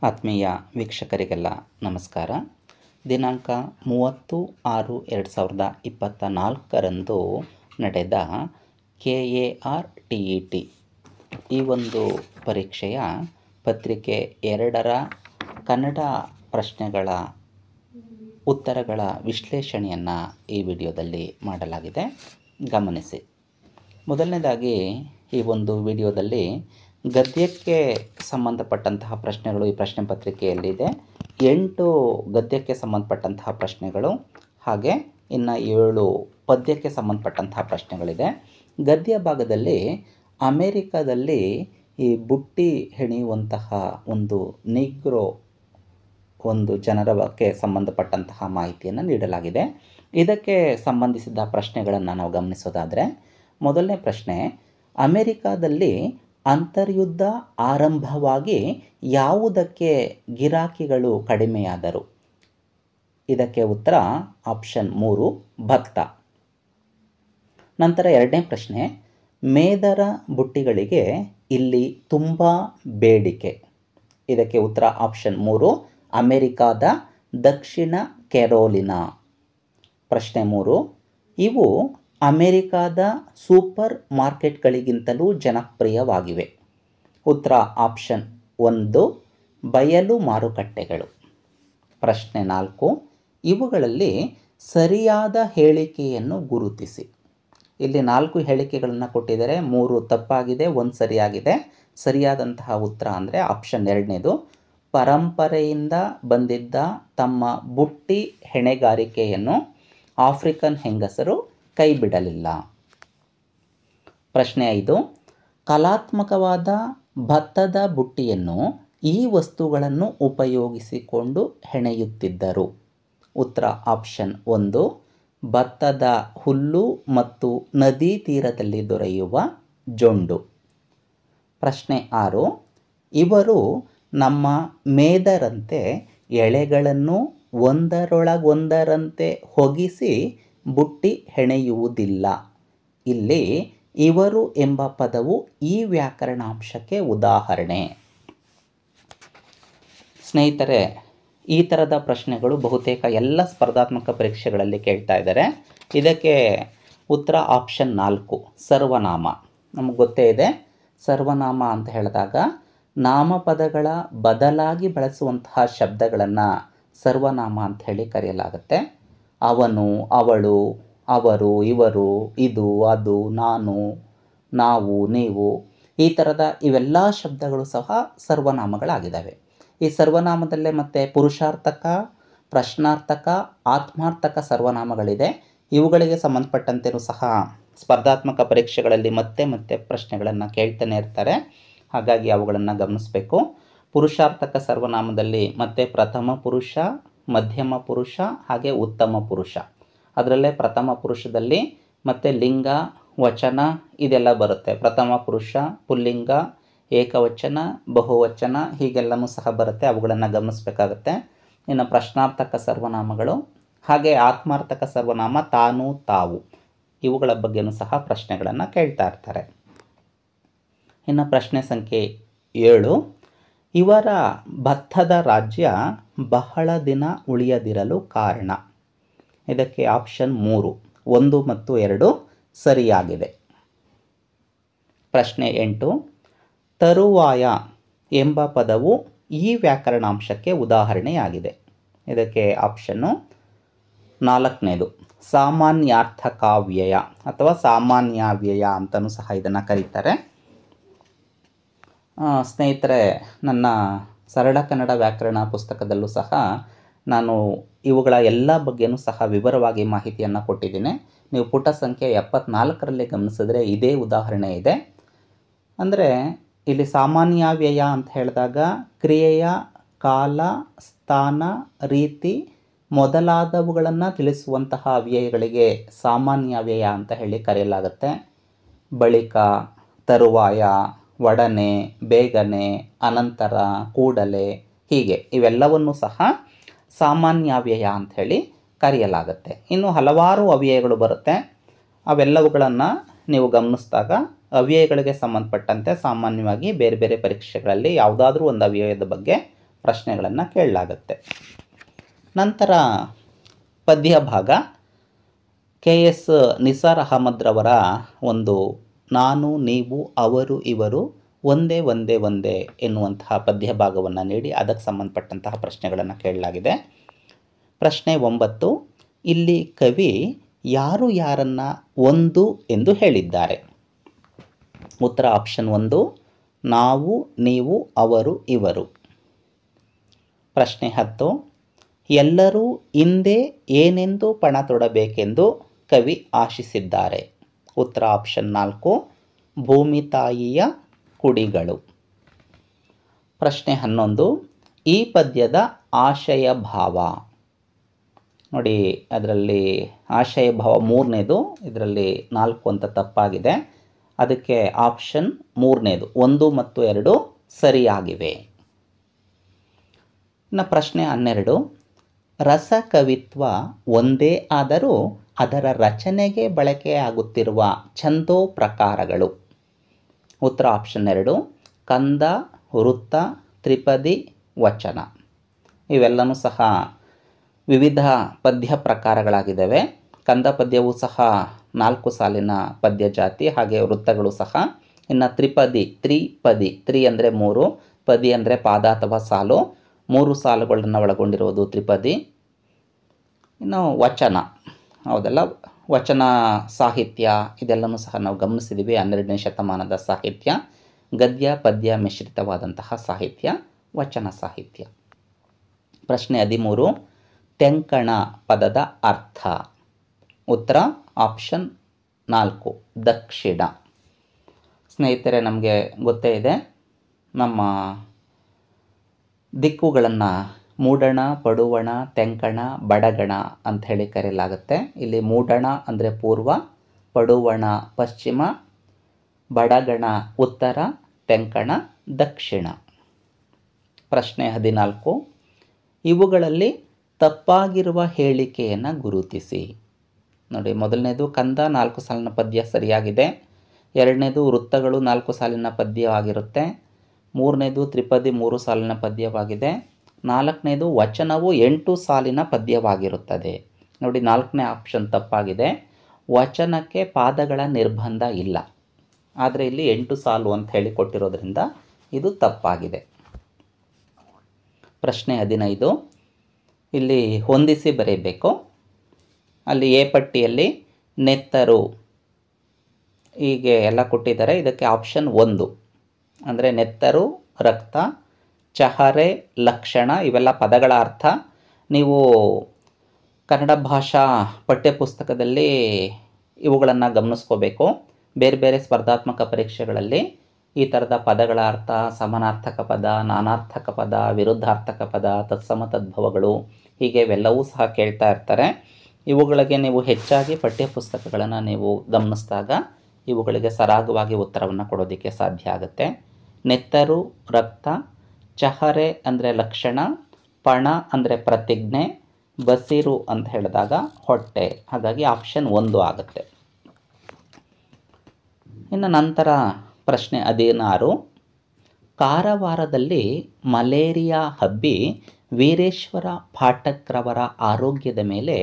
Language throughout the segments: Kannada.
ಆತ್ಮೀಯ ವೀಕ್ಷಕರಿಗೆಲ್ಲ ನಮಸ್ಕಾರ. ದಿನಾಂಕ 30/6/2024 ನಡೆದ KAR-TET ಈ ಒಂದು ಪರೀಕ್ಷೆಯ ಪತ್ರಿಕೆ 2ರ ಕನ್ನಡ ಪ್ರಶ್ನೆಗಳ ಉತ್ತರಗಳ ವಿಶ್ಲೇಷಣೆಯನ್ನು ಈ ವಿಡಿಯೋದಲ್ಲಿ ಮಾಡಲಾಗಿದೆ. ಗಮನಿಸಿ. ಮೊದಲನೇದಾಗಿ ಈ ಒಂದು ವಿಡಿಯೋದಲ್ಲಿ ಗದ್ಯಕ್ಕೆ ಸಂಬಂಧಪಟ್ಟಂತಹ ಪ್ರಶ್ನೆಗಳು ಈ ಪ್ರಶ್ನೆ ಪತ್ರಿಕೆಯಲ್ಲಿದೆ. 8 ಗದ್ಯಕ್ಕೆ ಸಂಬಂಧಪಟ್ಟಂತಹ ಪ್ರಶ್ನೆಗಳು, ಹಾಗೆ ಇನ್ನು 7 ಪದ್ಯಕ್ಕೆ ಸಂಬಂಧಪಟ್ಟಂತಹ ಪ್ರಶ್ನೆಗಳಿದೆ. ಗದ್ಯ ಭಾಗದಲ್ಲಿ ಅಮೇರಿಕಾದಲ್ಲಿ ಈ ಬುಟ್ಟಿ ಹೆಣೆಯುವಂತಹ ಒಂದು ನೀಗ್ರೋ ಒಂದು ಜನರ ಬಗ್ಗೆ ಸಂಬಂಧಪಟ್ಟಂತಹ ಮಾಹಿತಿಯನ್ನು ನೀಡಲಾಗಿದೆ. ಇದಕ್ಕೆ ಸಂಬಂಧಿಸಿದ ಪ್ರಶ್ನೆಗಳನ್ನು ನಾವು ಗಮನಿಸೋದಾದರೆ, ಮೊದಲನೇ ಪ್ರಶ್ನೆ, ಅಮೇರಿಕಾದಲ್ಲಿ ಅಂತರ್ಯುದ್ಧ ಆರಂಭವಾಗಿ ಯಾವುದಕ್ಕೆ ಗಿರಾಕಿಗಳು ಕಡಿಮೆಯಾದರು? ಇದಕ್ಕೆ ಉತ್ತರ ಆಪ್ಷನ್ 3 ಭತ್ತ. ನಂತರ ಎರಡನೇ ಪ್ರಶ್ನೆ, ಮೇದರ ಬುಟ್ಟಿಗಳಿಗೆ ಇಲ್ಲಿ ತುಂಬ ಬೇಡಿಕೆ. ಇದಕ್ಕೆ ಉತ್ತರ ಆಪ್ಷನ್ 3 ಅಮೇರಿಕಾದ ದಕ್ಷಿಣ ಕೆರೋಲಿನಾ. ಪ್ರಶ್ನೆ 3, ಇವು ಅಮೇರಿಕಾದ ಸೂಪರ್ ಮಾರ್ಕೆಟ್ಗಳಿಗಿಂತಲೂ ಜನಪ್ರಿಯವಾಗಿವೆ. ಉತ್ತರ ಆಪ್ಷನ್ 1 ಬಯಲು ಮಾರುಕಟ್ಟೆಗಳು. ಪ್ರಶ್ನೆ 4, ಇವುಗಳಲ್ಲಿ ಸರಿಯಾದ ಹೇಳಿಕೆಯನ್ನು ಗುರುತಿಸಿ. ಇಲ್ಲಿ 4 ಹೇಳಿಕೆಗಳನ್ನು ಕೊಟ್ಟಿದ್ದಾರೆ, 3 ತಪ್ಪಾಗಿದೆ, 1 ಸರಿಯಾಗಿದೆ. ಸರಿಯಾದಂತಹ ಉತ್ತರ ಅಂದರೆ ಆಪ್ಷನ್ 2ನೇದು, ಪರಂಪರೆಯಿಂದ ಬಂದಿದ್ದ ತಮ್ಮ ಬುಟ್ಟಿ ಹೆಣೆಗಾರಿಕೆಯನ್ನು ಆಫ್ರಿಕನ್ ಹೆಂಗಸರು ಕೈ ಬಿಡಲಿಲ್ಲ. ಪ್ರಶ್ನೆ 5, ಕಲಾತ್ಮಕವಾದ ಭತ್ತದ ಬುಟ್ಟಿಯನ್ನು ಈ ವಸ್ತುಗಳನ್ನು ಉಪಯೋಗಿಸಿಕೊಂಡು ಹೆಣೆಯುತ್ತಿದ್ದರು. ಉತ್ತರ ಆಪ್ಷನ್ 1 ಭತ್ತದ ಹುಲ್ಲು ಮತ್ತು ನದಿ ತೀರದಲ್ಲಿ ದೊರೆಯುವ ಜೊಂಡು. ಪ್ರಶ್ನೆ 6, ಇವರು ನಮ್ಮ ಮೇದರಂತೆ ಎಳೆಗಳನ್ನು ಒಂದರೊಳಗೊಂದರಂತೆ ಹೊಗಿಸಿ ಬುಟ್ಟಿ ಹೆಣೆಯುವುದಿಲ್ಲ. ಇಲ್ಲಿ ಇವರು ಎಂಬ ಪದವು ಈ ವ್ಯಾಕರಣಾಂಶಕ್ಕೆ ಉದಾಹರಣೆ. ಸ್ನೇಹಿತರೆ, ಈ ಥರದ ಪ್ರಶ್ನೆಗಳು ಬಹುತೇಕ ಎಲ್ಲ ಸ್ಪರ್ಧಾತ್ಮಕ ಪರೀಕ್ಷೆಗಳಲ್ಲಿ ಕೇಳ್ತಾ ಇದ್ದಾರೆ. ಇದಕ್ಕೆ ಉತ್ತರ ಆಪ್ಷನ್ 4 ಸರ್ವನಾಮ. ನಮಗೆ ಗೊತ್ತೇ ಇದೆ, ಸರ್ವನಾಮ ಅಂತ ಹೇಳಿದಾಗ ನಾಮಪದಗಳ ಬದಲಾಗಿ ಬಳಸುವಂತಹ ಶಬ್ದಗಳನ್ನು ಸರ್ವನಾಮ ಅಂತ ಹೇಳಿ ಕರೆಯಲಾಗುತ್ತೆ. ಅವನು, ಅವಳು, ಅವರು, ಇವರು, ಇದು, ಅದು, ನಾನು, ನಾವು, ನೀವು, ಈ ಥರದ ಇವೆಲ್ಲ ಶಬ್ದಗಳು ಸಹ ಸರ್ವನಾಮಗಳಾಗಿದ್ದಾವೆ. ಈ ಸರ್ವನಾಮದಲ್ಲೇ ಮತ್ತೆ ಪುರುಷಾರ್ಥಕ, ಪ್ರಶ್ನಾರ್ಥಕ, ಆತ್ಮಾರ್ಥಕ ಸರ್ವನಾಮಗಳಿದೆ. ಇವುಗಳಿಗೆ ಸಂಬಂಧಪಟ್ಟಂತೆಯೂ ಸಹ ಸ್ಪರ್ಧಾತ್ಮಕ ಪರೀಕ್ಷೆಗಳಲ್ಲಿ ಮತ್ತೆ ಮತ್ತೆ ಪ್ರಶ್ನೆಗಳನ್ನು ಕೇಳ್ತಾನೆ ಇರ್ತಾರೆ. ಹಾಗಾಗಿ ಅವುಗಳನ್ನು ಗಮನಿಸಬೇಕು. ಪುರುಷಾರ್ಥಕ ಸರ್ವನಾಮದಲ್ಲಿ ಮತ್ತೆ ಪ್ರಥಮ ಪುರುಷ, ಮಧ್ಯಮ ಪುರುಷ ಹಾಗೆ ಉತ್ತಮ ಪುರುಷ. ಅದರಲ್ಲೇ ಪ್ರಥಮ ಪುರುಷದಲ್ಲಿ ಮತ್ತೆ ಲಿಂಗ, ವಚನ ಇದೆಲ್ಲ ಬರುತ್ತೆ. ಪ್ರಥಮ ಪುರುಷ, ಪುಲ್ಲಿಂಗ, ಏಕವಚನ, ಬಹುವಚನ ಹೀಗೆಲ್ಲನೂ ಸಹ ಬರುತ್ತೆ. ಅವುಗಳನ್ನು ಗಮನಿಸಬೇಕಾಗತ್ತೆ. ಇನ್ನು ಪ್ರಶ್ನಾರ್ಥಕ ಸರ್ವನಾಮಗಳು ಹಾಗೆ ಆತ್ಮಾರ್ಥಕ ಸರ್ವನಾಮ ತಾನು, ತಾವು ಇವುಗಳ ಬಗ್ಗೆನೂ ಸಹ ಪ್ರಶ್ನೆಗಳನ್ನು ಕೇಳ್ತಾ ಇರ್ತಾರೆ. ಇನ್ನು ಪ್ರಶ್ನೆ ಸಂಖ್ಯೆ 7, ಇವರ ಭತ್ತದ ರಾಜ್ಯ ಬಹಳ ದಿನ ಉಳಿಯದಿರಲು ಕಾರಣ. ಇದಕ್ಕೆ ಆಪ್ಷನ್ 3 1 ಮತ್ತು 2 ಸರಿಯಾಗಿದೆ. ಪ್ರಶ್ನೆ 8, ತರುವಾಯ ಎಂಬ ಪದವು ಈ ವ್ಯಾಕರಣಾಂಶಕ್ಕೆ ಉದಾಹರಣೆಯಾಗಿದೆ. ಇದಕ್ಕೆ ಆಪ್ಷನ್ನು 4ನೇದು ಸಾಮಾನ್ಯಾರ್ಥಕಾವ್ಯಯ ಅಥವಾ ಸಾಮಾನ್ಯಾವ್ಯಯ ಅಂತಲೂ ಸಹ ಇದನ್ನು ಕರೀತಾರೆ. ಸ್ನೇಹಿತರೆ, ನನ್ನ ಸರಳ ಕನ್ನಡ ವ್ಯಾಕರಣ ಪುಸ್ತಕದಲ್ಲೂ ಸಹ ನಾನು ಇವುಗಳ ಎಲ್ಲ ಬಗ್ಗೆನೂ ಸಹ ವಿವರವಾಗಿ ಮಾಹಿತಿಯನ್ನು ಕೊಟ್ಟಿದ್ದೀನಿ. ನೀವು ಪುಟ ಸಂಖ್ಯೆ 74ರಲ್ಲಿ ಗಮನಿಸಿದ್ರೆ ಇದೇ ಉದಾಹರಣೆ ಇದೆ. ಅಂದರೆ ಇಲ್ಲಿ ಸಾಮಾನ್ಯಾವ್ಯಯ ಅಂತ ಹೇಳಿದಾಗ ಕ್ರಿಯೆಯ ಕಾಲ, ಸ್ಥಾನ, ರೀತಿ ಮೊದಲಾದವುಗಳನ್ನು ತಿಳಿಸುವಂತಹ ಅವ್ಯಯಗಳಿಗೆ ಸಾಮಾನ್ಯಾವ್ಯಯ ಅಂತ ಹೇಳಿ ಕರೆಯಲಾಗುತ್ತೆ. ಬಳಿಕ, ತರುವಾಯ, ಒಡನೆ, ಬೇಗನೆ, ಅನಂತರ, ಕೂಡಲೇ ಹೀಗೆ ಇವೆಲ್ಲವನ್ನೂ ಸಹ ಸಾಮಾನ್ಯಾವ್ಯಯ ಅಂಥೇಳಿ ಕರೆಯಲಾಗುತ್ತೆ. ಇನ್ನು ಹಲವಾರು ಅವ್ಯಯಗಳು ಬರುತ್ತೆ. ಅವೆಲ್ಲವುಗಳನ್ನು ನೀವು ಗಮನಿಸಿದಾಗ ಅವ್ಯಯಗಳಿಗೆ ಸಂಬಂಧಪಟ್ಟಂತೆ ಸಾಮಾನ್ಯವಾಗಿ ಬೇರೆ ಬೇರೆ ಪರೀಕ್ಷೆಗಳಲ್ಲಿ ಯಾವುದಾದ್ರೂ ಒಂದು ಅವ್ಯಯದ ಬಗ್ಗೆ ಪ್ರಶ್ನೆಗಳನ್ನು ಕೇಳಲಾಗುತ್ತೆ. ನಂತರ ಪದ್ಯ ಭಾಗ KS ನಿಸಾರ್ ಅಹಮದ್ರವರ ಒಂದು ನಾನು ನೀವು ಅವರು ಇವರು ಒಂದೇ ಒಂದೇ ಒಂದೇ ಎನ್ನುವಂತಹ ಪದ್ಯ ಭಾಗವನ್ನು ನೀಡಿ ಅದಕ್ಕೆ ಸಂಬಂಧಪಟ್ಟಂತಹ ಪ್ರಶ್ನೆಗಳನ್ನು ಕೇಳಲಾಗಿದೆ. ಪ್ರಶ್ನೆ 9, ಇಲ್ಲಿ ಕವಿ ಯಾರು ಯಾರನ್ನ ಒಂದು ಎಂದು ಹೇಳಿದ್ದಾರೆ? ಉತ್ತರ ಆಪ್ಷನ್ 1, ನಾವು ನೀವು ಅವರು ಇವರು. ಪ್ರಶ್ನೆ 10, ಎಲ್ಲರೂ ಹಿಂದೆ ಏನೆಂದು ಪಣ ತೊಡಬೇಕೆಂದು ಕವಿ ಆಶಿಸಿದ್ದಾರೆ? ಉತ್ತರ ಆಪ್ಷನ್ 4, ಭೂಮಿ ತಾಯಿಯ ಕುಡಿಗಳು. ಪ್ರಶ್ನೆ 11, ಈ ಪದ್ಯದ ಆಶಯ ಭಾವ. ನೋಡಿ, ಅದರಲ್ಲಿ ಆಶಯ ಭಾವ 3ನೇದು, ಇದರಲ್ಲಿ 4 ಅಂತ ತಪ್ಪಾಗಿದೆ. ಅದಕ್ಕೆ ಆಪ್ಷನ್ 3ನೇದು 1 ಮತ್ತು 2 ಸರಿಯಾಗಿವೆ. ಇನ್ನು ಪ್ರಶ್ನೆ 12, ರಸಕವಿತ್ವ ಒಂದೇ ಆದರೂ ಅದರ ರಚನೆಗೆ ಬಳಕೆಯಾಗುತ್ತಿರುವ ಛಂದೋ ಪ್ರಕಾರಗಳು? ಉತ್ತರ ಆಪ್ಷನ್ 2, ಕಂದ, ವೃತ್ತ, ತ್ರಿಪದಿ, ವಚನ. ಇವೆಲ್ಲವೂ ಸಹ ವಿವಿಧ ಪದ್ಯ ಪ್ರಕಾರಗಳಾಗಿದ್ದಾವೆ. ಕಂದ ಪದ್ಯವೂ ಸಹ 4 ಸಾಲಿನ ಪದ್ಯ ಜಾತಿ, ಹಾಗೆ ವೃತ್ತಗಳು ಸಹ. ಇನ್ನು ತ್ರಿಪದಿ, ತ್ರಿ ಅಂದರೆ 3, ಪದಿ ಅಂದರೆ ಪಾದ ಅಥವಾ ಸಾಲು, 3 ಸಾಲುಗಳನ್ನು ಒಳಗೊಂಡಿರುವುದು ತ್ರಿಪದಿ. ಇನ್ನು ವಚನ, ಹೌದಲ್ಲ, ವಚನ ಸಾಹಿತ್ಯ ಇದೆಲ್ಲವೂ ಸಹ ನಾವು ಗಮನಿಸಿದ್ದೀವಿ. 12ನೇ ಶತಮಾನದ ಸಾಹಿತ್ಯ, ಗದ್ಯ ಪದ್ಯ ಮಿಶ್ರಿತವಾದಂತಹ ಸಾಹಿತ್ಯ ವಚನ ಸಾಹಿತ್ಯ. ಪ್ರಶ್ನೆ 13, ತೆಂಕಣ ಪದದ ಅರ್ಥ? ಉತ್ತರ ಆಪ್ಷನ್ 4, ದಕ್ಷಿಣ. ಸ್ನೇಹಿತರೆ, ನಮಗೆ ಗೊತ್ತೇ ಇದೆ, ನಮ್ಮ ದಿಕ್ಕುಗಳನ್ನು ಮೂಡಣ, ಪಡುವಣ, ತೆಂಕಣ, ಬಡಗಣ ಅಂತ ಹೇಳಿ ಕರೆಯಲಾಗುತ್ತೆ. ಇಲ್ಲಿ ಮೂಡಣ ಅಂದರೆ ಪೂರ್ವ, ಪಡುವಣ ಪಶ್ಚಿಮ, ಬಡಗಣ ಉತ್ತರ, ತೆಂಕಣ ದಕ್ಷಿಣ. ಪ್ರಶ್ನೆ 14, ಇವುಗಳಲ್ಲಿ ತಪ್ಪಾಗಿರುವ ಹೇಳಿಕೆಯನ್ನು ಗುರುತಿಸಿ. ನೋಡಿ, ಮೊದಲನೇದು ಕಂದ 4 ಸಾಲಿನ ಪದ್ಯ ಸರಿಯಾಗಿದೆ. 2ನೇದು ವೃತ್ತಗಳು 4 ಸಾಲಿನ ಪದ್ಯವಾಗಿರುತ್ತೆ. 3ನೇದು ತ್ರಿಪದಿ 3 ಸಾಲಿನ ಪದ್ಯವಾಗಿದೆ. 4ನೇದು ವಚನವು 8 ಸಾಲಿನ ಪದ್ಯವಾಗಿರುತ್ತದೆ. ನೋಡಿ, 4ನೇ ಆಪ್ಷನ್ ತಪ್ಪಾಗಿದೆ. ವಚನಕ್ಕೆ ಪಾದಗಳ ನಿರ್ಬಂಧ ಇಲ್ಲ, ಆದರೆ ಇಲ್ಲಿ 8 ಸಾಲು ಅಂತ ಹೇಳಿ ಕೊಟ್ಟಿರೋದ್ರಿಂದ ಇದು ತಪ್ಪಾಗಿದೆ. ಪ್ರಶ್ನೆ 15, ಇಲ್ಲಿ ಹೊಂದಿಸಿ ಬರೆಯಬೇಕು. ಅಲ್ಲಿ ಎ ಪಟ್ಟಿಯಲ್ಲಿ ನೆತ್ತರು ಹೀಗೆ ಎಲ್ಲ ಕೊಟ್ಟಿದ್ದಾರೆ. ಇದಕ್ಕೆ ಆಪ್ಷನ್ 1 ಅಂದರೆ ನೆತ್ತರು, ರಕ್ತ, ಚಹರೆ, ಲಕ್ಷಣ ಇವೆಲ್ಲ ಪದಗಳ ಅರ್ಥ. ನೀವು ಕನ್ನಡ ಭಾಷಾ ಪಠ್ಯಪುಸ್ತಕದಲ್ಲಿ ಇವುಗಳನ್ನು ಗಮನಿಸ್ಕೋಬೇಕು. ಬೇರೆ ಬೇರೆ ಸ್ಪರ್ಧಾತ್ಮಕ ಪರೀಕ್ಷೆಗಳಲ್ಲಿ ಈ ಥರದ ಪದಗಳ ಅರ್ಥ, ಸಮಾನಾರ್ಥಕ ಪದ, ನಾನಾರ್ಥಕ ಪದ, ವಿರುದ್ಧಾರ್ಥಕ ಪದ, ತತ್ಸಮ ತದ್ಭವಗಳು ಹೀಗೆ ಇವೆಲ್ಲವೂ ಸಹ ಕೇಳ್ತಾ ಇರ್ತಾರೆ. ಇವುಗಳಿಗೆ ನೀವು ಹೆಚ್ಚಾಗಿ ಪಠ್ಯಪುಸ್ತಕಗಳನ್ನು ನೀವು ಗಮನಿಸಿದಾಗ ಇವುಗಳಿಗೆ ಸರಾಗವಾಗಿ ಉತ್ತರವನ್ನು ಕೊಡೋದಕ್ಕೆ ಸಾಧ್ಯ ಆಗುತ್ತೆ. ನೆತ್ತರು ರಕ್ತ, ಚಹರೆ ಅಂದರೆ ಲಕ್ಷಣ, ಪಣ ಅಂದರೆ ಪ್ರತಿಜ್ಞೆ, ಬಸಿರು ಅಂತ ಹೇಳಿದಾಗ ಹೊಟ್ಟೆ. ಹಾಗಾಗಿ ಆಪ್ಷನ್ 1 ಆಗುತ್ತೆ. ಇನ್ನು ನಂತರ ಪ್ರಶ್ನೆ 16, ಕಾರವಾರದಲ್ಲಿ ಮಲೇರಿಯಾ ಹಬ್ಬಿ ವೀರೇಶ್ವರ ಪಾಠಕ್ರವರ ಆರೋಗ್ಯದ ಮೇಲೆ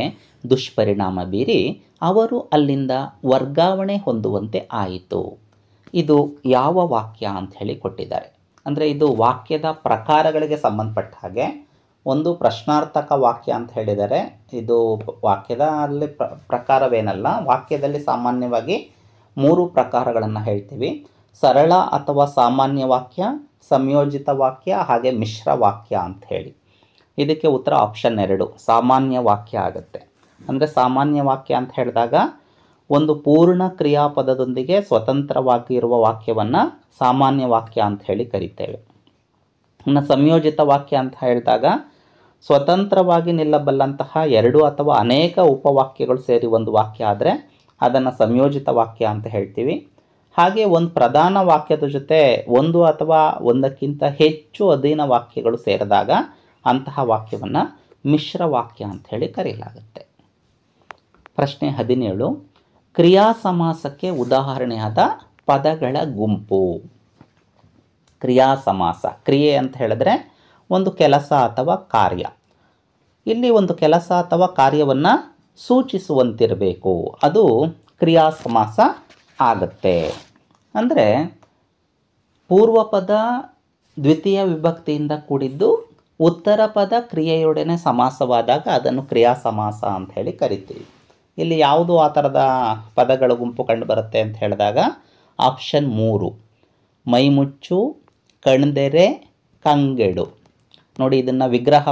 ದುಷ್ಪರಿಣಾಮ ಬೀರಿ ಅವರು ಅಲ್ಲಿಂದ ವರ್ಗಾವಣೆ ಹೊಂದುವಂತೆ ಆಯಿತು. ಇದು ಯಾವ ವಾಕ್ಯ ಅಂತ ಹೇಳಿ ಕೊಟ್ಟಿದ್ದಾರೆ. ಅಂದರೆ ಇದು ವಾಕ್ಯದ ಪ್ರಕಾರಗಳಿಗೆ ಸಂಬಂಧಪಟ್ಟ ಹಾಗೆ. ಒಂದು ಪ್ರಶ್ನಾರ್ಥಕ ವಾಕ್ಯ ಅಂತ ಹೇಳಿದರೆ, ಇದು ವಾಕ್ಯದ ಅಲ್ಲಿ ಪ್ರಕಾರವೇನಲ್ಲ. ವಾಕ್ಯದಲ್ಲಿ ಸಾಮಾನ್ಯವಾಗಿ 3 ಪ್ರಕಾರಗಳನ್ನು ಹೇಳ್ತೀವಿ: ಸರಳ ಅಥವಾ ಸಾಮಾನ್ಯ ವಾಕ್ಯ, ಸಂಯೋಜಿತ ವಾಕ್ಯ, ಹಾಗೆ ಮಿಶ್ರ ವಾಕ್ಯ ಅಂತ ಹೇಳಿ. ಇದಕ್ಕೆ ಉತ್ತರ ಆಪ್ಷನ್ 2, ಸಾಮಾನ್ಯ ವಾಕ್ಯ ಆಗುತ್ತೆ. ಅಂದರೆ ಸಾಮಾನ್ಯ ವಾಕ್ಯ ಅಂತ ಹೇಳಿದಾಗ ಒಂದು ಪೂರ್ಣ ಕ್ರಿಯಾಪದದೊಂದಿಗೆ ಸ್ವತಂತ್ರವಾಗಿರುವ ವಾಕ್ಯವನ್ನು ಸಾಮಾನ್ಯ ವಾಕ್ಯ ಅಂತ ಹೇಳಿ ಕರಿತೇವೆ. ಇನ್ನು ಸಂಯೋಜಿತ ವಾಕ್ಯ ಅಂತ ಹೇಳಿದಾಗ ಸ್ವತಂತ್ರವಾಗಿ ನಿಲ್ಲಬಲ್ಲಂತಹ 2 ಅಥವಾ ಅನೇಕ ಉಪವಾಕ್ಯಗಳು ಸೇರಿ ಒಂದು ವಾಕ್ಯ ಆದರೆ ಅದನ್ನು ಸಂಯೋಜಿತ ವಾಕ್ಯ ಅಂತ ಹೇಳ್ತೀವಿ. ಹಾಗೆ ಒಂದು ಪ್ರಧಾನ ವಾಕ್ಯದ ಜೊತೆ 1 ಅಥವಾ 1ಕ್ಕಿಂತ ಹೆಚ್ಚು ಅಧೀನ ವಾಕ್ಯಗಳು ಸೇರಿದಾಗ ಅಂತಹ ವಾಕ್ಯವನ್ನು ಮಿಶ್ರ ವಾಕ್ಯ ಅಂತ ಹೇಳಿ ಕರೆಯಲಾಗುತ್ತೆ. ಪ್ರಶ್ನೆ 17, ಕ್ರಿಯಾ ಸಮಾಸಕ್ಕೆ ಉದಾಹರಣೆಯಾದ ಪದಗಳ ಗುಂಪು. ಕ್ರಿಯಾ ಸಮಾಸ, ಕ್ರಿಯೆ ಅಂತ ಹೇಳಿದ್ರೆ ಒಂದು ಕೆಲಸ ಅಥವಾ ಕಾರ್ಯ. ಇಲ್ಲಿ ಒಂದು ಕೆಲಸ ಅಥವಾ ಕಾರ್ಯವನ್ನು ಸೂಚಿಸುವಂತಿರಬೇಕು, ಅದು ಕ್ರಿಯಾ ಸಮಾಸ ಆಗುತ್ತೆ. ಅಂದರೆ ಪೂರ್ವಪದ ದ್ವಿತೀಯ ವಿಭಕ್ತಿಯಿಂದ ಕೂಡಿದ್ದು ಉತ್ತರ ಪದ ಕ್ರಿಯೆಯೊಡನೆ ಸಮಾಸವಾದಾಗ ಅದನ್ನು ಕ್ರಿಯಾ ಸಮಾಸ ಅಂತ ಹೇಳಿ ಕರಿತೀವಿ. ಇಲ್ಲಿ ಯಾವುದು ಆ ಥರದ ಪದಗಳ ಗುಂಪು ಕಂಡು ಬರುತ್ತೆ ಅಂತ ಹೇಳಿದಾಗ ಆಪ್ಷನ್ 3, ಮೈಮುಚ್ಚು, ಕಣ್ದೆರೆ, ಕಂಗೆಡು. ನೋಡಿ, ಇದನ್ನು ವಿಗ್ರಹ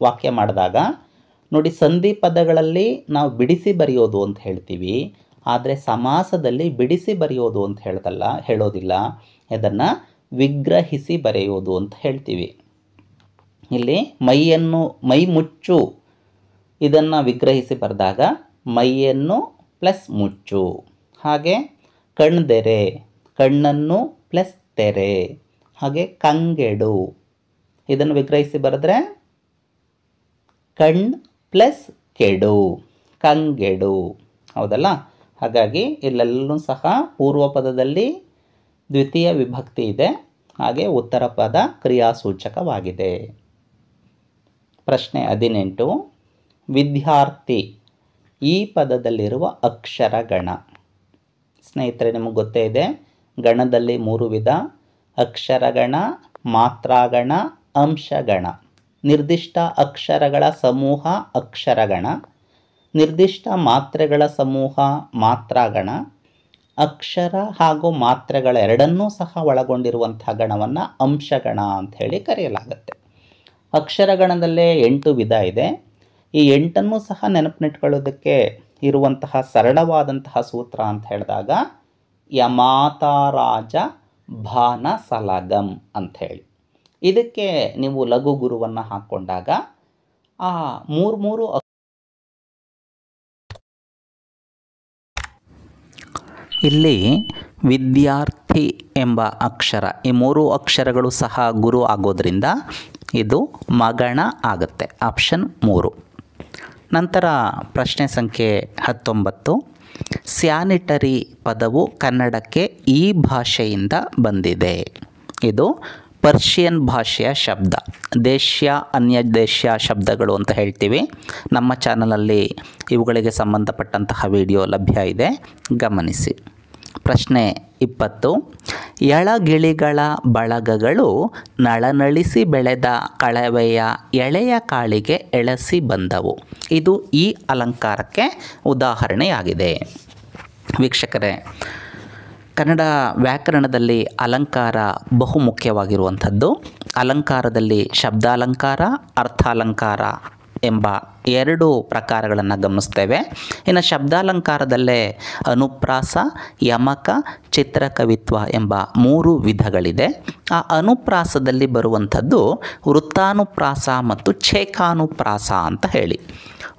ವಾಕ್ಯ ಮಾಡಿದಾಗ ನೋಡಿ, ಸಂಧಿ ಪದಗಳಲ್ಲಿ ನಾವು ಬಿಡಿಸಿ ಬರೆಯೋದು ಅಂತ ಹೇಳ್ತೀವಿ, ಆದರೆ ಸಮಾಸದಲ್ಲಿ ಬಿಡಿಸಿ ಬರೆಯೋದು ಅಂತ ಹೇಳೋದಿಲ್ಲ, ಇದನ್ನು ವಿಗ್ರಹಿಸಿ ಬರೆಯೋದು ಅಂತ ಹೇಳ್ತೀವಿ. ಇಲ್ಲಿ ಮೈ ಮುಚ್ಚು ಇದನ್ನು ವಿಗ್ರಹಿಸಿ ಬರೆದಾಗ ಮೈಯನ್ನು ಪ್ಲಸ್ ಮುಚ್ಚು. ಹಾಗೆ ಕಣ್ದೆರೆ, ಕಣ್ಣನ್ನು ಪ್ಲಸ್ ತೆರೆ. ಹಾಗೆ ಕಂಗೆಡು ಇದನ್ನು ವಿಗ್ರಹಿಸಿ ಬರೆದ್ರೆ ಕಣ್ ಪ್ಲಸ್ ಕೆಡು, ಕಂಗೆಡು. ಹೌದಲ್ಲ? ಹಾಗಾಗಿ ಇಲ್ಲೆಲ್ಲೂ ಸಹ ಪೂರ್ವ ಪದದಲ್ಲಿ ದ್ವಿತೀಯ ವಿಭಕ್ತಿ ಇದೆ, ಹಾಗೆ ಉತ್ತರ ಪದ ಕ್ರಿಯಾಸೂಚಕವಾಗಿದೆ. ಪ್ರಶ್ನೆ 18, ವಿದ್ಯಾರ್ಥಿ ಈ ಪದದಲ್ಲಿರುವ ಅಕ್ಷರ ಗಣ. ಸ್ನೇಹಿತರೆ, ನಿಮಗೆ ಗೊತ್ತೇ ಇದೆ, ಗಣದಲ್ಲಿ 3 ವಿಧ: ಅಕ್ಷರಗಣ, ಮಾತ್ರಾಗಣ, ಅಂಶಗಣ. ನಿರ್ದಿಷ್ಟ ಅಕ್ಷರಗಳ ಸಮೂಹ ಅಕ್ಷರಗಣ, ನಿರ್ದಿಷ್ಟ ಮಾತ್ರೆಗಳ ಸಮೂಹ ಮಾತ್ರಾಗಣ. ಅಕ್ಷರ ಹಾಗೂ ಮಾತ್ರೆಗಳೆರಡನ್ನೂ ಸಹ ಒಳಗೊಂಡಿರುವಂಥ ಗಣವನ್ನು ಅಂಶಗಣ ಅಂತ ಹೇಳಿ ಕರೆಯಲಾಗುತ್ತೆ. ಅಕ್ಷರಗಣದಲ್ಲೇ 8 ವಿಧ ಇದೆ. ಈ 8 ಸಹ ನೆನಪಿನಿಟ್ಕೊಳ್ಳೋದಕ್ಕೆ ಇರುವಂತಹ ಸರಳವಾದಂತಹ ಸೂತ್ರ ಅಂತ ಹೇಳಿದಾಗ ಯಮಾತಾರಾಜ ಭಾನ ಸಲಗಂ ಅಂಥೇಳಿ. ಇದಕ್ಕೆ ನೀವು ಲಘು ಗುರುವನ್ನು ಹಾಕ್ಕೊಂಡಾಗ ಆ 3 ಇಲ್ಲಿ ವಿದ್ಯಾರ್ಥಿ ಎಂಬ ಅಕ್ಷರ, ಈ 3 ಅಕ್ಷರಗಳು ಸಹ ಗುರು ಆಗೋದ್ರಿಂದ ಇದು ಮಗಣ ಆಗುತ್ತೆ. ಆಪ್ಷನ್ 3. ನಂತರ ಪ್ರಶ್ನೆ ಸಂಖ್ಯೆ 19, ಸ್ಯಾನಿಟರಿ ಪದವು ಕನ್ನಡಕ್ಕೆ ಈ ಭಾಷೆಯಿಂದ ಬಂದಿದೆ. ಇದು ಪರ್ಷಿಯನ್ ಭಾಷೆಯ ಶಬ್ದ. ದೇಶ್ಯ, ಅನ್ಯ ದೇಶ್ಯ ಶಬ್ದಗಳು ಅಂತ ಹೇಳ್ತೀವಿ. ನಮ್ಮ ಚಾನಲಲ್ಲಿ ಇವುಗಳಿಗೆ ಸಂಬಂಧಪಟ್ಟಂತಹ ವಿಡಿಯೋ ಲಭ್ಯ ಇದೆ, ಗಮನಿಸಿ. ಪ್ರಶ್ನೆ 20, ಎಳಗಿಳಿಗಳ ಬಳಗಗಳು ನಳನಳಿಸಿ ಬೆಳೆದ ಕಳವೆಯ ಎಳೆಯ ಕಾಳಿಗೆ ಎಳಸಿ ಬಂದವು. ಇದು ಈ ಅಲಂಕಾರಕ್ಕೆ ಉದಾಹರಣೆಯಾಗಿದೆ. ವೀಕ್ಷಕರೇ, ಕನ್ನಡ ವ್ಯಾಕರಣದಲ್ಲಿ ಅಲಂಕಾರ ಬಹುಮುಖ್ಯವಾಗಿರುವಂಥದ್ದು. ಅಲಂಕಾರದಲ್ಲಿ ಶಬ್ದಾಲಂಕಾರ, ಅರ್ಥಾಲಂಕಾರ ಎಂಬ 2 ಪ್ರಕಾರಗಳನ್ನು ಗಮನಿಸ್ತೇವೆ. ಇನ್ನು ಶಬ್ದಾಲಂಕಾರದಲ್ಲೇ ಅನುಪ್ರಾಸ, ಯಮಕ, ಚಿತ್ರಕವಿತ್ವ ಎಂಬ 3 ವಿಧಗಳಿದೆ. ಆ ಅನುಪ್ರಾಸದಲ್ಲಿ ಬರುವಂಥದ್ದು ವೃತ್ತಾನುಪ್ರಾಸ ಮತ್ತು ಛೇಕಾನುಪ್ರಾಸ ಅಂತ ಹೇಳಿ.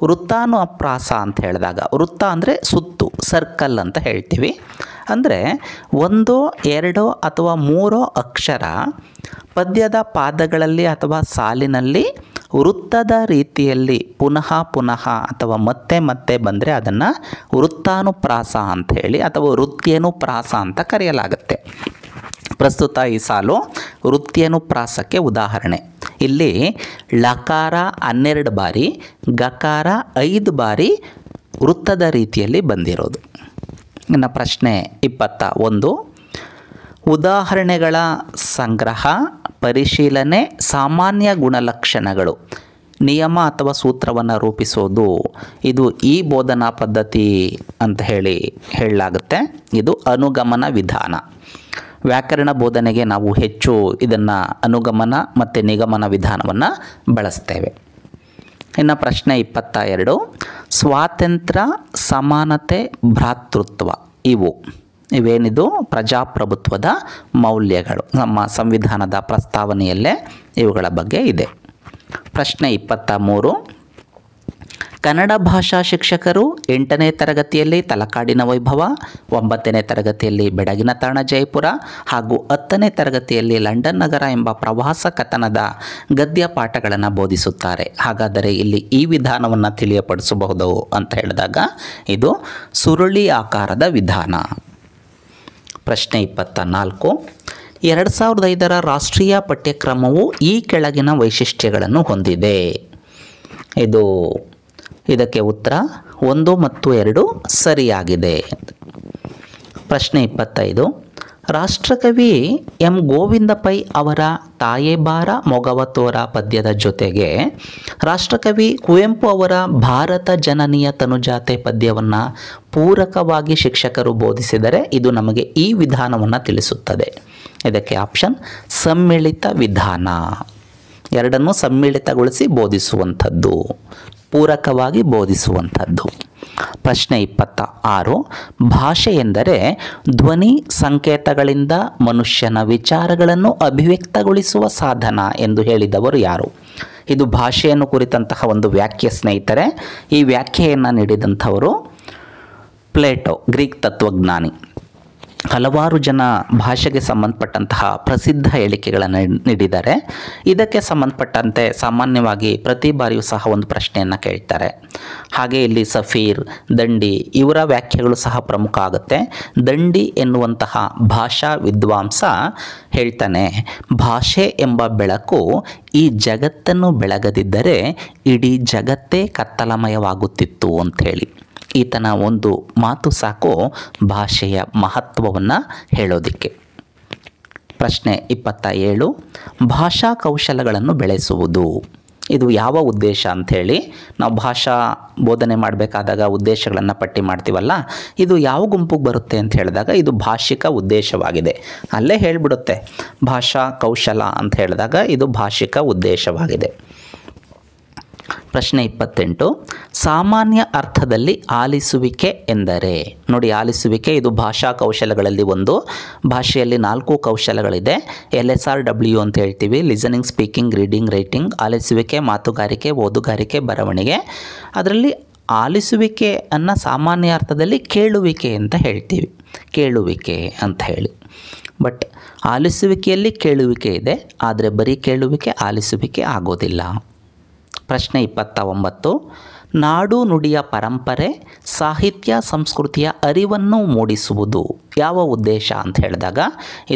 ವೃತ್ತಾನುಪ್ರಾಸ ಅಂತ ಹೇಳಿದಾಗ, ವೃತ್ತ ಅಂದರೆ ಸುತ್ತು, ಸರ್ಕಲ್ ಅಂತ ಹೇಳ್ತೀವಿ. ಅಂದರೆ 1, 2 ಅಥವಾ 3 ಅಕ್ಷರ ಪದ್ಯದ ಪಾದಗಳಲ್ಲಿ ಅಥವಾ ಸಾಲಿನಲ್ಲಿ ವೃತ್ತದ ರೀತಿಯಲ್ಲಿ ಪುನಃ ಪುನಃ ಅಥವಾ ಮತ್ತೆ ಮತ್ತೆ ಬಂದರೆ ಅದನ್ನು ವೃತ್ತಾನುಪ್ರಾಸ ಅಂತ ಹೇಳಿ ಅಥವಾ ವೃತ್ಯನುಪ್ರಾಸ ಅಂತ ಕರೆಯಲಾಗುತ್ತೆ. ಪ್ರಸ್ತುತ ಈ ಸಾಲು ವೃತ್ಯನುಪ್ರಾಸಕ್ಕೆ ಉದಾಹರಣೆ. ಇಲ್ಲಿ ಲಕಾರ 12 ಬಾರಿ, ಗಕಾರ 5 ಬಾರಿ ವೃತ್ತದ ರೀತಿಯಲ್ಲಿ ಬಂದಿರೋದು. ಇನ್ನು ಪ್ರಶ್ನೆ 21, ಉದಾಹರಣೆಗಳ ಸಂಗ್ರಹ, ಪರಿಶೀಲನೆ, ಸಾಮಾನ್ಯ ಗುಣಲಕ್ಷಣಗಳು, ನಿಯಮ ಅಥವಾ ಸೂತ್ರವನ್ನು ರೂಪಿಸೋದು, ಇದು ಈ ಬೋಧನಾ ಪದ್ಧತಿ ಅಂತ ಹೇಳಲಾಗುತ್ತೆ. ಇದು ಅನುಗಮನ ವಿಧಾನ. ವ್ಯಾಕರಣ ಬೋಧನೆಗೆ ನಾವು ಹೆಚ್ಚು ಇದನ್ನು ಅನುಗಮನ ಮತ್ತು ನಿಗಮನ ವಿಧಾನವನ್ನು ಬಳಸ್ತೇವೆ. ಇನ್ನು ಪ್ರಶ್ನೆ 22, ಸ್ವಾತಂತ್ರ್ಯ, ಸಮಾನತೆ, ಭ್ರಾತೃತ್ವ ಇವೇನಿದು ಪ್ರಜಾಪ್ರಭುತ್ವದ ಮೌಲ್ಯಗಳು. ನಮ್ಮ ಸಂವಿಧಾನದ ಪ್ರಸ್ತಾವನೆಯಲ್ಲೇ ಇವುಗಳ ಬಗ್ಗೆ ಇದೆ. ಪ್ರಶ್ನೆ 23, ಕನ್ನಡ ಭಾಷಾ ಶಿಕ್ಷಕರು 8ನೇ ತರಗತಿಯಲ್ಲಿ ತಲಕಾಡಿನ ವೈಭವ, 9ನೇ ತರಗತಿಯಲ್ಲಿ ಬೆಡಗಿನ ತಾಣ ಜಯಪುರ ಹಾಗೂ 10ನೇ ತರಗತಿಯಲ್ಲಿ ಲಂಡನ್ ನಗರ ಎಂಬ ಪ್ರವಾಸ ಕಥನದ ಗದ್ಯ ಪಾಠಗಳನ್ನು ಬೋಧಿಸುತ್ತಾರೆ. ಹಾಗಾದರೆ ಇಲ್ಲಿ ಈ ವಿಧಾನವನ್ನು ತಿಳಿಯಪಡಿಸಬಹುದು ಅಂತ ಹೇಳಿದಾಗ ಇದು ಸುರುಳಿ ಆಕಾರದ ವಿಧಾನ. ಪ್ರಶ್ನೆ 24, 2005ರ ರಾಷ್ಟ್ರೀಯ ಪಠ್ಯಕ್ರಮವು ಈ ಕೆಳಗಿನ ವೈಶಿಷ್ಟ್ಯಗಳನ್ನು ಹೊಂದಿದೆ. ಇದಕ್ಕೆ ಉತ್ತರ 1 ಮತ್ತು 2 ಸರಿಯಾಗಿದೆ. ಪ್ರಶ್ನೆ 25. ರಾಷ್ಟ್ರಕವಿ ಎಂ ಗೋವಿಂದ ಪೈ ಅವರ ತಾಯೇಬಾರ ಮೊಗವತೋರ ಪದ್ಯದ ಜೊತೆಗೆ ರಾಷ್ಟ್ರಕವಿ ಕುವೆಂಪು ಅವರ ಭಾರತ ಜನನಿಯ ತನುಜಾತೆ ಪದ್ಯವನ್ನು ಪೂರಕವಾಗಿ ಶಿಕ್ಷಕರು ಬೋಧಿಸಿದರೆ ಇದು ನಮಗೆ ಈ ವಿಧಾನವನ್ನು ತಿಳಿಸುತ್ತದೆ. ಇದಕ್ಕೆ ಆಪ್ಷನ್ ಸಮ್ಮಿಳಿತ ವಿಧಾನ. ಎರಡನ್ನೂ ಸಮ್ಮಿಳಿತಗೊಳಿಸಿ ಬೋಧಿಸುವಂಥದ್ದು, ಪೂರಕವಾಗಿ ಬೋಧಿಸುವಂಥದ್ದು. ಪ್ರಶ್ನೆ 26. ಭಾಷೆ ಎಂದರೆ ಧ್ವನಿ ಸಂಕೇತಗಳಿಂದ ಮನುಷ್ಯನ ವಿಚಾರಗಳನ್ನು ಅಭಿವ್ಯಕ್ತಗೊಳಿಸುವ ಸಾಧನ ಎಂದು ಹೇಳಿದವರು ಯಾರು? ಇದು ಭಾಷೆಯನ್ನು ಕುರಿತಂತಹ ಒಂದು ವ್ಯಾಖ್ಯೆ ಸ್ನೇಹಿತರೆ. ಈ ವ್ಯಾಖ್ಯೆಯನ್ನು ನೀಡಿದಂಥವರು ಪ್ಲೇಟೋ, ಗ್ರೀಕ್ ತತ್ವಜ್ಞಾನಿ. ಹಲವಾರು ಜನ ಭಾಷೆಗೆ ಸಂಬಂಧಪಟ್ಟಂತಹ ಪ್ರಸಿದ್ಧ ಹೇಳಿಕೆಗಳನ್ನು ನೀಡಿದ್ದಾರೆ. ಇದಕ್ಕೆ ಸಂಬಂಧಪಟ್ಟಂತೆ ಸಾಮಾನ್ಯವಾಗಿ ಪ್ರತಿ ಬಾರಿಯೂ ಸಹ ಒಂದು ಪ್ರಶ್ನೆಯನ್ನು ಕೇಳ್ತಾರೆ. ಹಾಗೆ ಇಲ್ಲಿ ಸಫೀರ್, ದಂಡಿ ಇವರ ವ್ಯಾಖ್ಯೆಗಳು ಸಹ ಪ್ರಮುಖ ಆಗುತ್ತೆ. ದಂಡಿ ಎನ್ನುವಂತಹ ಭಾಷಾ ವಿದ್ವಾಂಸ ಹೇಳ್ತಾನೆ, ಭಾಷೆ ಎಂಬ ಬೆಳಕು ಈ ಜಗತ್ತನ್ನು ಬೆಳಗದಿದ್ದರೆ ಇಡೀ ಜಗತ್ತೇ ಕತ್ತಲಮಯವಾಗುತ್ತಿತ್ತು ಅಂಥೇಳಿ. ಈತನ ಒಂದು ಮಾತು ಸಾಕು ಭಾಷೆಯ ಮಹತ್ವವನ್ನು ಹೇಳೋದಕ್ಕೆ. ಪ್ರಶ್ನೆ 27. ಭಾಷಾ ಕೌಶಲಗಳನ್ನು ಬೆಳೆಸುವುದು ಇದು ಯಾವ ಉದ್ದೇಶ ಅಂಥೇಳಿ ನಾವು ಭಾಷಾ ಬೋಧನೆ ಮಾಡಬೇಕಾದಾಗ ಉದ್ದೇಶಗಳನ್ನು ಪಟ್ಟಿ ಮಾಡ್ತೀವಲ್ಲ, ಇದು ಯಾವ ಗುಂಪಿಗೆ ಬರುತ್ತೆ ಅಂತ ಹೇಳಿದಾಗ ಇದು ಭಾಷಿಕ ಉದ್ದೇಶವಾಗಿದೆ. ಅಲ್ಲೇ ಹೇಳಿಬಿಡುತ್ತೆ ಭಾಷಾ ಕೌಶಲ ಅಂತ ಹೇಳಿದಾಗ ಇದು ಭಾಷಿಕ ಉದ್ದೇಶವಾಗಿದೆ. ಪ್ರಶ್ನೆ 28. ಸಾಮಾನ್ಯ ಅರ್ಥದಲ್ಲಿ ಆಲಿಸುವಿಕೆ ಎಂದರೆ? ನೋಡಿ, ಆಲಿಸುವಿಕೆ ಇದು ಭಾಷಾ ಕೌಶಲಗಳಲ್ಲಿ ಒಂದು. ಭಾಷೆಯಲ್ಲಿ 4 ಕೌಶಲಗಳಿದೆ. LSRW ಅಂತ ಹೇಳ್ತೀವಿ, ಲಿಸನಿಂಗ್, ಸ್ಪೀಕಿಂಗ್, ರೀಡಿಂಗ್, ರೈಟಿಂಗ್. ಆಲಿಸುವಿಕೆ, ಮಾತುಗಾರಿಕೆ, ಓದುಗಾರಿಕೆ, ಬರವಣಿಗೆ. ಅದರಲ್ಲಿ ಆಲಿಸುವಿಕೆ ಅನ್ನು ಸಾಮಾನ್ಯ ಅರ್ಥದಲ್ಲಿ ಕೇಳುವಿಕೆ ಅಂತ ಹೇಳ್ತೀವಿ, ಕೇಳುವಿಕೆ ಅಂತ ಹೇಳಿ. ಬಟ್ ಆಲಿಸುವಿಕೆಯಲ್ಲಿ ಕೇಳುವಿಕೆ ಇದೆ, ಆದರೆ ಬರೀ ಕೇಳುವಿಕೆ ಆಲಿಸುವಿಕೆ ಆಗೋದಿಲ್ಲ. ಪ್ರಶ್ನೆ 29. ನಾಡು ನುಡಿಯ ಪರಂಪರೆ, ಸಾಹಿತ್ಯ, ಸಂಸ್ಕೃತಿಯ ಅರಿವನ್ನು ಮೂಡಿಸುವುದು ಯಾವ ಉದ್ದೇಶ ಅಂತ ಹೇಳಿದಾಗ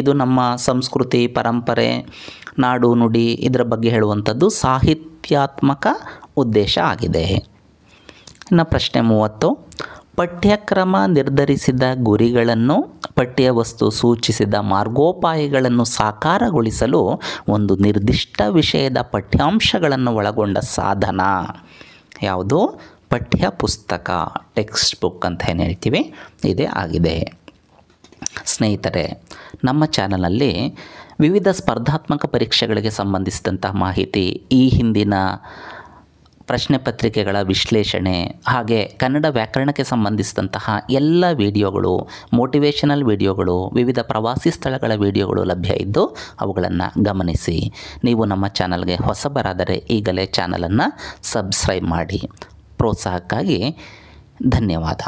ಇದು ನಮ್ಮ ಸಂಸ್ಕೃತಿ, ಪರಂಪರೆ, ನಾಡು ನುಡಿ ಇದರ ಬಗ್ಗೆ ಹೇಳುವಂಥದ್ದು ಸಾಹಿತ್ಯಾತ್ಮಕ ಉದ್ದೇಶ ಆಗಿದೆ. ಇನ್ನು ಪ್ರಶ್ನೆ 30. ಪಠ್ಯಕ್ರಮ ನಿರ್ಧರಿಸಿದ ಗುರಿಗಳನ್ನು, ಪಠ್ಯವಸ್ತು ಸೂಚಿಸಿದ ಮಾರ್ಗೋಪಾಯಗಳನ್ನು ಸಾಕಾರಗೊಳಿಸಲು ಒಂದು ನಿರ್ದಿಷ್ಟ ವಿಷಯದ ಪಠ್ಯಾಂಶಗಳನ್ನು ಒಳಗೊಂಡ ಸಾಧನ ಯಾವುದು? ಪಠ್ಯ ಪುಸ್ತಕ, ಟೆಕ್ಸ್ಟ್ ಬುಕ್ ಅಂತ ಏನು ಹೇಳ್ತೀವಿ, ಇದೇ ಆಗಿದೆ. ಸ್ನೇಹಿತರೆ, ನಮ್ಮ ಚಾನಲಲ್ಲಿ ವಿವಿಧ ಸ್ಪರ್ಧಾತ್ಮಕ ಪರೀಕ್ಷೆಗಳಿಗೆ ಸಂಬಂಧಿಸಿದಂಥ ಮಾಹಿತಿ, ಈ ಹಿಂದಿನ ಪ್ರಶ್ನೆ ಪತ್ರಿಕೆಗಳ ವಿಶ್ಲೇಷಣೆ, ಹಾಗೆ ಕನ್ನಡ ವ್ಯಾಕರಣಕ್ಕೆ ಸಂಬಂಧಿಸಿದಂತಹ ಎಲ್ಲ ವಿಡಿಯೋಗಳು, ಮೋಟಿವೇಶನಲ್ ವಿಡಿಯೋಗಳು, ವಿವಿಧ ಪ್ರವಾಸಿ ಸ್ಥಳಗಳ ವಿಡಿಯೋಗಳು ಲಭ್ಯ ಇದ್ದು ಅವುಗಳನ್ನು ಗಮನಿಸಿ. ನೀವು ನಮ್ಮ ಚಾನಲ್ಗೆ ಹೊಸಬರಾದರೆ ಈಗಲೇ ಚಾನಲನ್ನು ಸಬ್ಸ್ಕ್ರೈಬ್ ಮಾಡಿ. ಪ್ರೋತ್ಸಾಹಕ್ಕಾಗಿ ಧನ್ಯವಾದ.